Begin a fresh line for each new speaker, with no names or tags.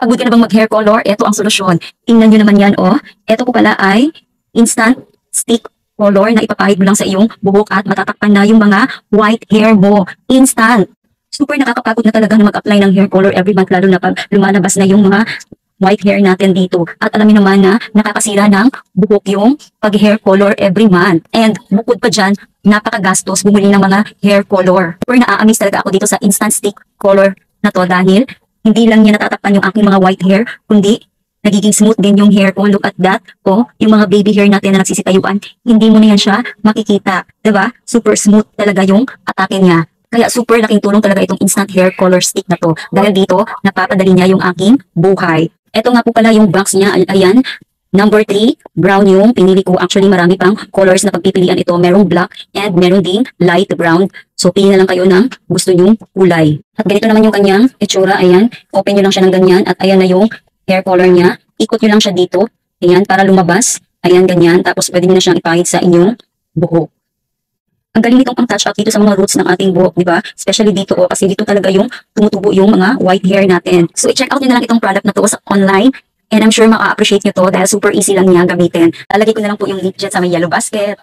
Pagod ka na bang mag-hair color? Ito ang solusyon. Tingnan nyo naman yan, oh. Ito po pala ay instant stick color na ipapahid mo lang sa iyong buhok at matatakpan na yung mga white hair mo. Instant. Super nakakapagod na talaga na mag-apply ng hair color every month, lalo na pag lumalabas na yung mga white hair natin dito. At alam niyo naman na nakakasira ng buhok yung pag-hair color every month. And bukod pa dyan, napakagastos bumili ng mga hair color. Super naa-amaze talaga ako dito sa instant stick color na to dahil hindi lang niya natatakpan yung aking mga white hair, kundi nagiging smooth din yung hair ko. Look at that. O, yung mga baby hair natin na nagsisitayuan, hindi mo na yan siya makikita. Diba? Super smooth talaga yung atake niya. Kaya super laking tulong talaga itong instant hair color stick na to. Dahil dito, napapadali niya yung aking buhay. Ito nga po pala yung box niya. Ayan. Number 3, brown yung pinili ko. Actually, marami pang colors na pagpipilian ito. Merong black and meron ding light brown. So, pili na lang kayo ng gusto nyong kulay. At ganito naman yung kanyang itsura. Ayan. Open nyo lang siya ng ganyan. At ayan na yung hair color niya. Ikot nyo lang siya dito. Ayan, para lumabas. Ayan, ganyan. Tapos, pwede nyo na siyang ipahid sa inyong buhok. Ang galing nitong pang-touch up dito sa mga roots ng ating buhok, di ba? Especially dito, oh, kasi dito talaga yung tumutubo yung mga white hair natin. So, i-check out nyo na lang itong product na to sa online. And I'm sure maka-appreciate nyo to dahil super easy lang niya gamitin. Lalagay ko na lang po yung link dyan sa may yellow basket.